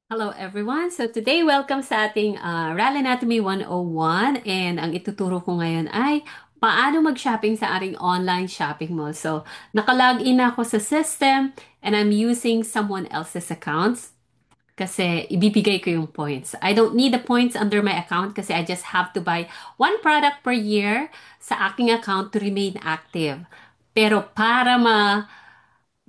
Hello everyone! So today, welcome sa ating Rally Anatomy 101 and ang ituturo ko ngayon ay paano mag-shopping sa ating online shopping mall. So, nakalogin ako sa system and I'm using someone else's accounts kasi ibibigay ko yung points. I don't need the points under my account kasi I just have to buy one product per year sa aking account to remain active. Pero para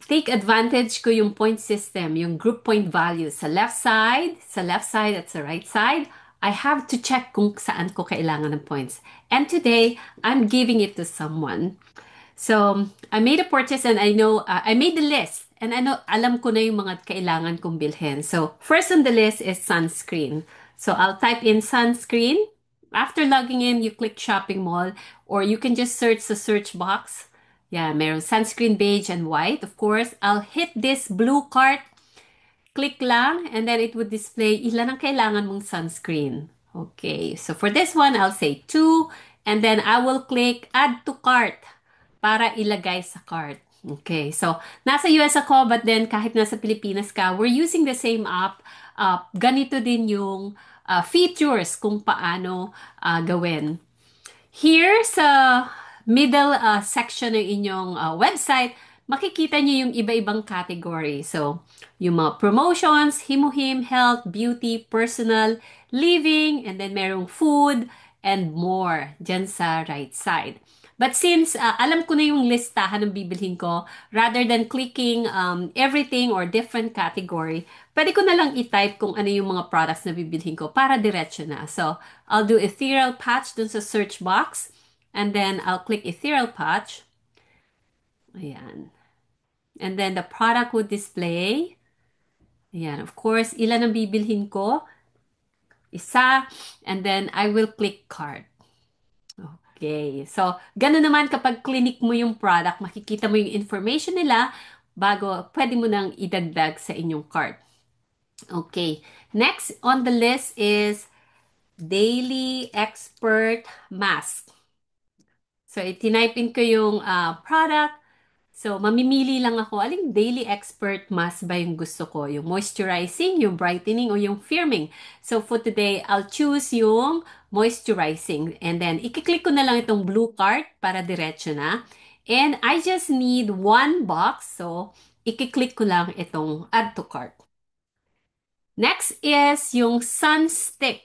take advantage ko yung point system, yung group point values sa left side at sa right side, I have to check kung saan ko kailangan ng points. And today, I'm giving it to someone. So, I made a purchase and I know, I made the list and I know, alam ko na yung mga kailangan kong bilhin. So, first on the list is sunscreen. So, I'll type in sunscreen. After logging in, you click shopping mall or you can just search the search box. Yeah, meron sunscreen beige and white. Of course, I'll hit this blue cart, click lang, and then it would display ilan ang kailangan mong sunscreen. Okay, so for this one, I'll say 2, and then I will click add to cart para ilagay sa cart. Okay, so nasa US ako, but then kahit nasa Pilipinas ka, we're using the same app. Ganito din yung features kung paano gawin. Here sa middle section ng inyong website, makikita niyo yung iba-ibang category. So, yung mga promotions, himuhim, health, beauty, personal, living, and then merong food, and more dyan sa right side. But since alam ko na yung listahan ng bibilhin ko, rather than clicking everything or different category, pwede ko na lang i-type kung ano yung mga products na bibilhin ko para diretso na. So, I'll do ethereal patch dun sa search box. And then, I'll click ethereal patch. Ayan. And then, the product would display. Ayan. Of course, ilan ang bibilhin ko? Isa. And then, I will click cart. Okay. So, ganun naman kapag clinic mo yung product, makikita mo yung information nila bago pwede mo nang idagdag sa inyong cart. Okay. Next on the list is Daily Expert Mask. So, itinype in ko yung product. So, mamimili lang ako, aling Daily Expert Mask ba yung gusto ko? Yung moisturizing, yung brightening, o yung firming. So, for today, I'll choose yung moisturizing. And then, ikiklik ko na lang itong blue card para diretso na. And I just need one box. So, ikiklik ko lang itong add to cart. Next is yung sun stick.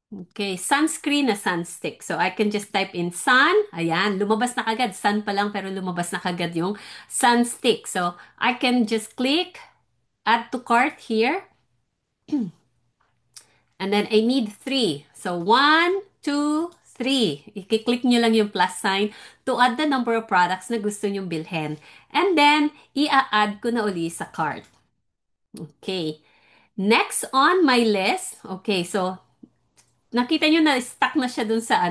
Okay, sunscreen na sunstick. So, I can just type in sun. Ayan, lumabas na kagad. Sun pa lang pero lumabas na kagad yung sunstick. So, I can just click add to cart here. And then, I need 3. So, 1, 2, 3. I-click nyo lang yung plus sign to add the number of products na gusto nyong bilhin. And then, i-add ko na uli sa cart. Okay. Next on my list. Okay, so, nakita nyo na stuck na siya dun sa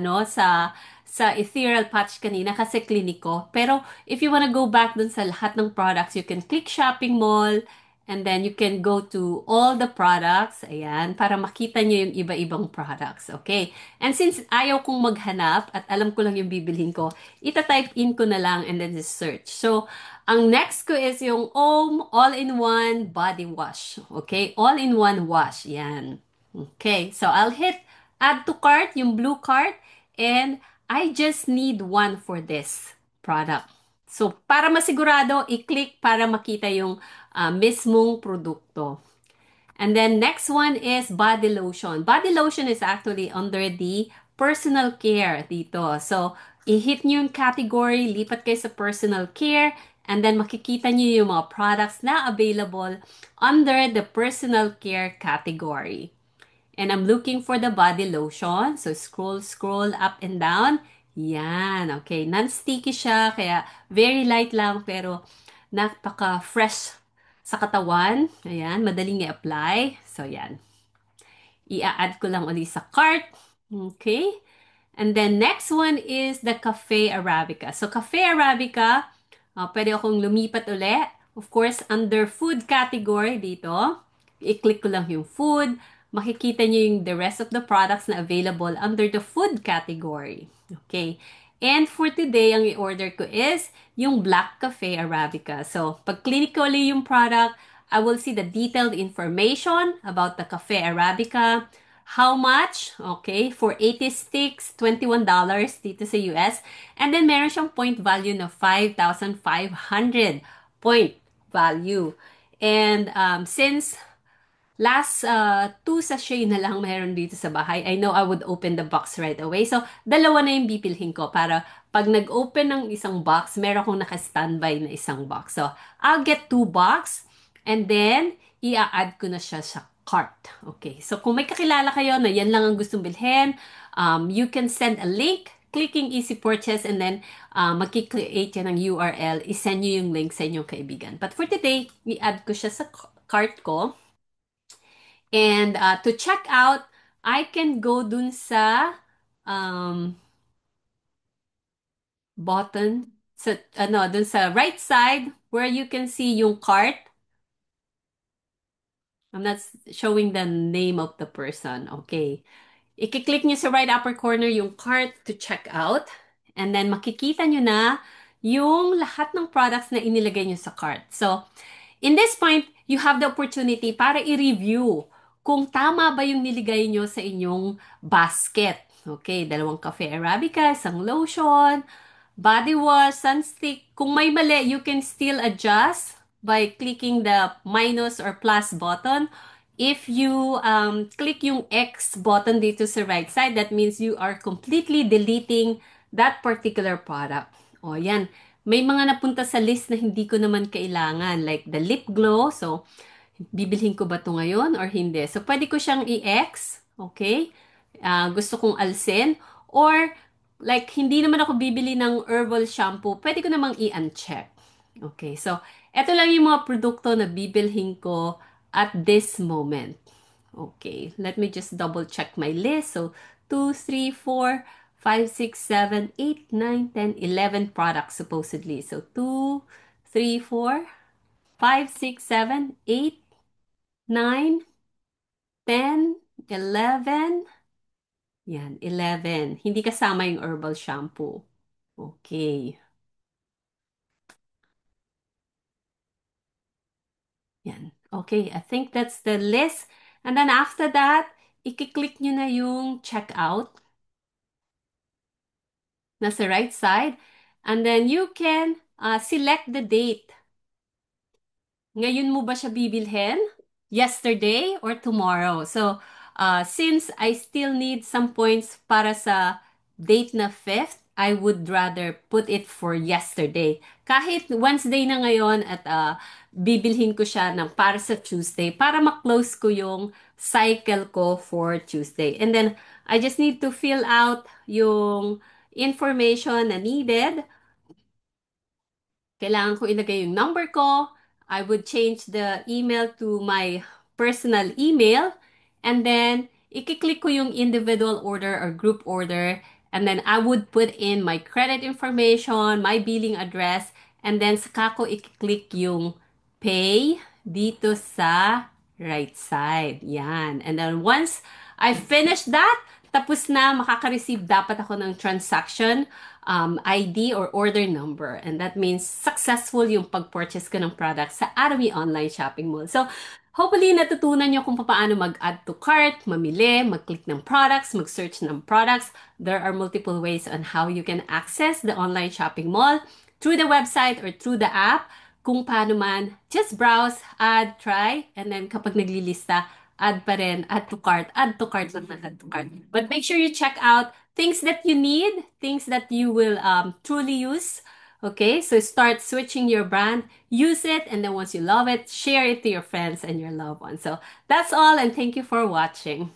sa ethereal patch kanina kasi kliniko. Pero if you wanna go back dun sa lahat ng products, you can click shopping mall and then you can go to all the products. Ayan, para makita nyo yung iba-ibang products. Okay? And since ayaw kong maghanap at alam ko lang yung bibilhin ko, ita-type in ko na lang and then just search. So, ang next ko is yung OM All-in-One Body Wash. Okay? All-in-one wash. Yan. Okay, so I'll hit add to cart, yung blue cart, and I just need one for this product. So, para masigurado, i-click para makita yung mismong produkto. And then next one is body lotion. Body lotion is actually under the personal care dito. So, i-hit nyo yung category, lipat kayo sa personal care, and then makikita nyo yung mga products na available under the personal care category. And I'm looking for the body lotion. So, scroll up and down. Yan. Okay. Non-sticky siya. Kaya, very light lang. Pero, napaka-fresh sa katawan. Ayan. Madaling i-apply. So, yan. I-add ko lang ulit sa cart. Okay. And then, next one is the Cafe Arabica. So, Cafe Arabica, pwede akong lumipat ulit. Of course, under food category dito, i-click ko lang yung food. Makikita nyo yung the rest of the products na available under the food category. Okay. And for today, ang i-order ko is yung Black Cafe Arabica. So, pag click ko ulit yung product, I will see the detailed information about the Cafe Arabica. How much? Okay, for 80 sticks, $21 dito sa US. And then meron siyang point value na 5,500 point value. And since last two sachet na lang meron dito sa bahay, I know I would open the box right away. So, dalawa na yung bipilhin ko para pag nag-open ng isang box, meron akong naka-standby na isang box. So, I'll get two box and then i-add ko na siya sa cart. Okay. So, kung may kakilala kayo na yan lang ang gustong bilhin, you can send a link clicking easy purchase and then magki-create yan ng URL. I-send nyo yung link sa inyong kaibigan. But for today, i-add ko siya sa cart ko. And to check out, I can go dun sa um, button, sa, ano, dun sa right side where you can see yung cart. I'm not showing the name of the person. Okay. I-click nyo sa right upper corner yung cart to check out. And then makikita nyo na yung lahat ng products na inilagay nyo sa cart. So, in this point, you have the opportunity para i-review kung tama ba yung niligay nyo sa inyong basket. Okay, dalawang Cafe Arabica, isang lotion, body wash, sunstick. Kung may mali, you can still adjust by clicking the minus or plus button. If you click yung X button dito sa right side, that means you are completely deleting that particular product. O, yan. May mga napunta sa list na hindi ko naman kailangan, like the lip glow. So, bibilhin ko ba ito ngayon or hindi? So, pwede ko siyang i-X, okay? Gusto kong alsin. Or, like, hindi naman ako bibili ng herbal shampoo, pwede ko namang i-uncheck. Okay, so, eto lang yung mga produkto na bibilhin ko at this moment. Okay, let me just double check my list. So, 2, 3, 4, 5, 6, 7, 8, 9, 10, 11 products supposedly. So, 2, 3, 4, 5, 6, 7, 8, 9, 10, 11. Yan, 11. Hindi kasama yung herbal shampoo. Okay. Yan. Okay, I think that's the list. And then after that, i-click nyo na yung checkout. Nasa right side. And then you can select the date. Ngayon mo ba siya bibilhin? Yesterday or tomorrow? So, since I still need some points para sa date na 5th, I would rather put it for yesterday. Kahit Wednesday na ngayon at bibilhin ko siya ng para sa Tuesday para ma-close ko yung cycle ko for Tuesday. And then, I just need to fill out yung information na needed. Kailangan ko ilagay yung number ko. I would change the email to my personal email. And then, i-click ko yung individual order or group order. And then, I would put in my credit information, my billing address. And then, saka ko i-click yung pay dito sa right side. Yan. And then, once I finish that, tapos na, makaka-receive dapat ako ng transaction ID or order number. And that means successful yung pag-purchase ko ng product sa Atomy Online Shopping Mall. So, hopefully natutunan nyo kung paano mag-add to cart, mamili, mag-click ng products, mag-search ng products. There are multiple ways on how you can access the online shopping mall through the website or through the app. Kung paano man, just browse, add, try, and then kapag naglilista, add pa rin, add to cart lang na add to cart. But make sure you check out things that you need, things that you will truly use. Okay, so start switching your brand, use it, and then once you love it, share it to your friends and your loved ones. So that's all, and thank you for watching.